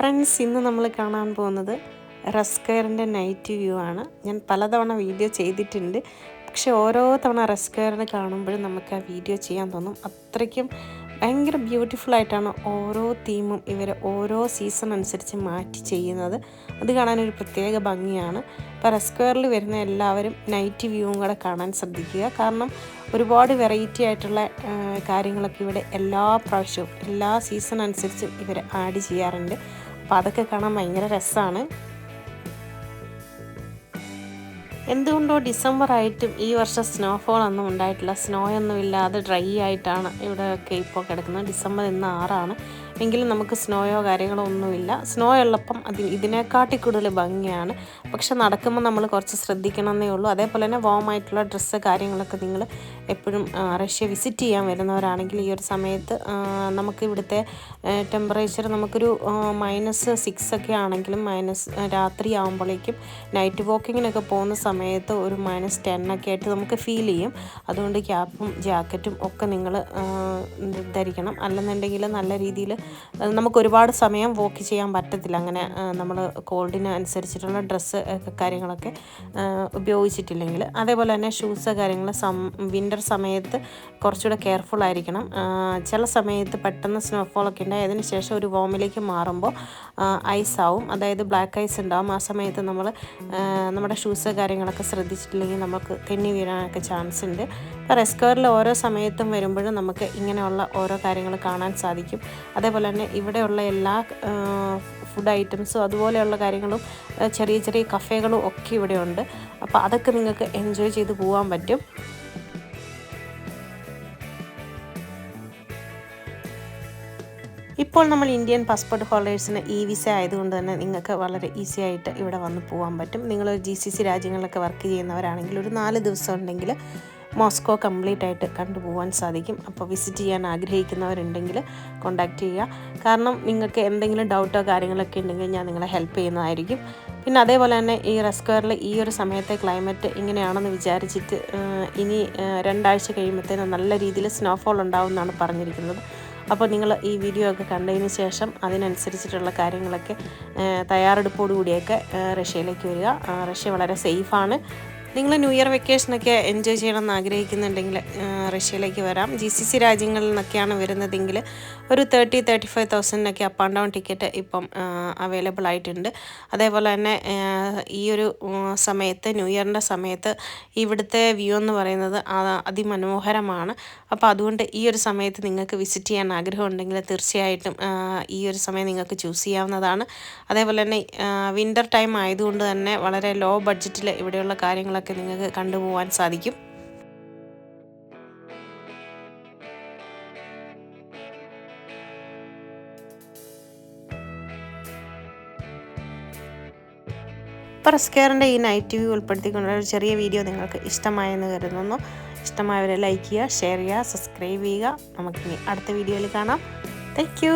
Friends, ഇന്ന് നമ്മൾ കാണാൻ പോകുന്നത് റെസ്ക്വയറിൻ്റെ നൈറ്റ് വ്യൂ ആണ്. ഞാൻ പലതവണ വീഡിയോ ചെയ്തിട്ടുണ്ട്, പക്ഷെ ഓരോ തവണ റെസ്ക്വയറിനെ കാണുമ്പോഴും നമുക്ക് ആ വീഡിയോ ചെയ്യാൻ തോന്നും. അത്രയ്ക്കും ഭയങ്കര ബ്യൂട്ടിഫുൾ ആയിട്ടാണ് ഓരോ തീമും ഇവർ ഓരോ സീസൺ അനുസരിച്ച് മാറ്റി ചെയ്യുന്നത്. അത് കാണാനൊരു പ്രത്യേക ഭംഗിയാണ്. ഇപ്പോൾ റെസ്ക്വയറിൽ വരുന്ന എല്ലാവരും നൈറ്റ് വ്യൂവും കൂടെ കാണാൻ ശ്രദ്ധിക്കുക. കാരണം ഒരുപാട് വെറൈറ്റി ആയിട്ടുള്ള കാര്യങ്ങളൊക്കെ ഇവിടെ എല്ലാ പ്രാവശ്യവും എല്ലാ സീസൺ അനുസരിച്ചും ഇവർ ആഡ് ചെയ്യാറുണ്ട്. അപ്പോൾ അതൊക്കെ കാണാൻ ഭയങ്കര രസമാണ്. എന്തുകൊണ്ടോ ഡിസംബർ ആയിട്ടും ഈ വർഷം സ്നോഫോൾ ഒന്നും ഉണ്ടായിട്ടില്ല. സ്നോ ഒന്നും ഇല്ലാതെ ഡ്രൈ ആയിട്ടാണ് ഇവിടെയൊക്കെ ഇപ്പോൾ കിടക്കുന്നത്. ഡിസംബർ ഇന്ന് 6 എങ്കിലും നമുക്ക് സ്നോയോ കാര്യങ്ങളോ ഒന്നുമില്ല. സ്നോ ഉള്ളപ്പം ഇതിനെക്കാട്ടി കൂടുതൽ ഭംഗിയാണ്. പക്ഷെ നടക്കുമ്പോൾ നമ്മൾ കുറച്ച് ശ്രദ്ധിക്കണമെന്നേ ഉള്ളൂ. അതേപോലെ തന്നെ വാമായിട്ടുള്ള ഡ്രസ്സ് കാര്യങ്ങളൊക്കെ നിങ്ങൾ എപ്പോഴും റഷ്യ വിസിറ്റ് ചെയ്യാൻ വരുന്നവരാണെങ്കിൽ ഈ ഒരു സമയത്ത് നമുക്ക് ഇവിടുത്തെ ടെമ്പറേച്ചർ നമുക്കൊരു -6 ഒക്കെ ആണെങ്കിലും രാത്രി ആകുമ്പോഴേക്കും നൈറ്റ് വാക്കിങ്ങിനൊക്കെ പോകുന്ന സമയത്ത് ഒരു -10 ഒക്കെ ആയിട്ട് നമുക്ക് ഫീൽ ചെയ്യും. അതുകൊണ്ട് ക്യാപ്പും ജാക്കറ്റും ഒക്കെ നിങ്ങൾ ധരിക്കണം. അല്ലെന്നുണ്ടെങ്കിൽ നല്ല രീതിയിൽ നമുക്ക് ഒരുപാട് സമയം വാക്ക് ചെയ്യാൻ പറ്റത്തില്ല. അങ്ങനെ നമ്മൾ കോൾഡിന് അനുസരിച്ചിട്ടുള്ള ഡ്രസ്സ് കാര്യങ്ങളൊക്കെ ഉപയോഗിച്ചിട്ടില്ലെങ്കിൽ. അതേപോലെ തന്നെ ഷൂസ് കാര്യങ്ങൾ വിൻ്റർ സമയത്ത് കുറച്ചുകൂടെ കെയർഫുൾ ആയിരിക്കണം. ചില സമയത്ത് പെട്ടെന്ന് സ്നോഫോളൊക്കെ ഉണ്ടായി അതിന് ശേഷം ഒരു വോമിലേക്ക് മാറുമ്പോൾ ഐസ് ആവും, അതായത് ബ്ലാക്ക് ഐസ് ഉണ്ടാവും. ആ സമയത്ത് നമ്മൾ നമ്മുടെ ഷൂസ് കാര്യങ്ങളൊക്കെ ശ്രദ്ധിച്ചിട്ടില്ലെങ്കിൽ നമുക്ക് തെന്നി വീഴാനൊക്കെ ചാൻസ് ഉണ്ട്. ഇപ്പോൾ റെസ്ക്വയറിൽ ഓരോ സമയത്തും വരുമ്പോഴും നമുക്ക് ഇങ്ങനെയുള്ള ഓരോ കാര്യങ്ങൾ കാണാൻ സാധിക്കും. അതേപോലെ തന്നെ ഇവിടെയുള്ള എല്ലാ ഫുഡ് ഐറ്റംസും അതുപോലെയുള്ള കാര്യങ്ങളും ചെറിയ ചെറിയ കഫേകളും ഒക്കെ ഇവിടെ ഉണ്ട്. അപ്പോൾ അതൊക്കെ നിങ്ങൾക്ക് എൻജോയ് ചെയ്ത് പോകാൻ പറ്റും. ഇപ്പോൾ നമ്മൾ ഇന്ത്യൻ പാസ്പോർട്ട് ഹോൾഡേഴ്സിന് വിസ ആയതുകൊണ്ട് തന്നെ നിങ്ങൾക്ക് വളരെ ഈസി ആയിട്ട് ഇവിടെ വന്ന് പോകാൻ പറ്റും. നിങ്ങൾ GCC രാജ്യങ്ങളിലൊക്കെ വർക്ക് ചെയ്യുന്നവരാണെങ്കിൽ ഒരു 4 ദിവസം ഉണ്ടെങ്കിൽ മോസ്കോ കംപ്ലീറ്റ് ആയിട്ട് കണ്ടുപോകാൻ സാധിക്കും. അപ്പോൾ വിസിറ്റ് ചെയ്യാൻ ആഗ്രഹിക്കുന്നവരുണ്ടെങ്കിൽ കോൺടാക്റ്റ് ചെയ്യുക. കാരണം നിങ്ങൾക്ക് എന്തെങ്കിലും ഡൗട്ടോ കാര്യങ്ങളൊക്കെ ഉണ്ടെങ്കിൽ ഞാൻ നിങ്ങളെ ഹെൽപ്പ് ചെയ്യുന്നതായിരിക്കും. പിന്നെ അതേപോലെ തന്നെ ഈ റെസ്ക്വയറിൽ ഈ ഒരു സമയത്തെ ക്ലൈമറ്റ് ഇങ്ങനെയാണെന്ന് വിചാരിച്ചിട്ട് ഇനി 2 ആഴ്ച കഴിയുമ്പോഴത്തേനും നല്ല രീതിയിൽ സ്നോഫോൾ ഉണ്ടാവും എന്നാണ് പറഞ്ഞിരിക്കുന്നത്. അപ്പോൾ നിങ്ങൾ ഈ വീഡിയോ ഒക്കെ കണ്ടതിന് ശേഷം അതിനനുസരിച്ചിട്ടുള്ള കാര്യങ്ങളൊക്കെ തയ്യാറെടുപ്പോടുകൂടിയൊക്കെ റഷ്യയിലേക്ക് വരിക. റഷ്യ വളരെ സേഫാണ്. നിങ്ങൾ ന്യൂ ഇയർ വെക്കേഷനൊക്കെ എൻജോയ് ചെയ്യണമെന്ന് ആഗ്രഹിക്കുന്നുണ്ടെങ്കിൽ റഷ്യയിലേക്ക് വരാം. GCC രാജ്യങ്ങളിൽ നിന്നൊക്കെയാണ് വരുന്നതെങ്കിൽ ഒരു 30-35,000 അപ്പ് ആൻഡ് ഡൗൺ ടിക്കറ്റ് ഇപ്പം അവൈലബിൾ ആയിട്ടുണ്ട്. അതേപോലെ തന്നെ ഈ ഒരു സമയത്ത് ന്യൂ ഇയറിൻ്റെ സമയത്ത് ഇവിടുത്തെ വ്യൂ എന്ന് പറയുന്നത് അതിമനോഹരമാണ്. അപ്പോൾ അതുകൊണ്ട് ഈ ഒരു സമയത്ത് നിങ്ങൾക്ക് വിസിറ്റ് ചെയ്യാൻ ആഗ്രഹമുണ്ടെങ്കിൽ തീർച്ചയായിട്ടും ഈ ഒരു സമയം നിങ്ങൾക്ക് ചൂസ് ചെയ്യാവുന്നതാണ്. അതേപോലെ തന്നെ വിൻ്റർ ടൈം ആയതുകൊണ്ട് തന്നെ വളരെ ലോ ബഡ്ജറ്റിൽ ഇവിടെയുള്ള കാര്യങ്ങളൊക്കെ നിങ്ങൾക്ക് കണ്ടുപോകാൻ സാധിക്കും. ഇപ്പോൾ റെസ്ക്വയറിൻ്റെ ഈ നൈറ്റ് വ്യൂ ഉൾപ്പെടുത്തിക്കൊണ്ടുള്ള ഒരു ചെറിയ വീഡിയോ നിങ്ങൾക്ക് ഇഷ്ടമായെന്ന് കരുതുന്നു. ഇഷ്ടമായവരെ ലൈക്ക് ചെയ്യുക, ഷെയർ ചെയ്യുക, സബ്സ്ക്രൈബ് ചെയ്യുക. നമുക്കിനി അടുത്ത വീഡിയോയിൽ കാണാം. Thank you.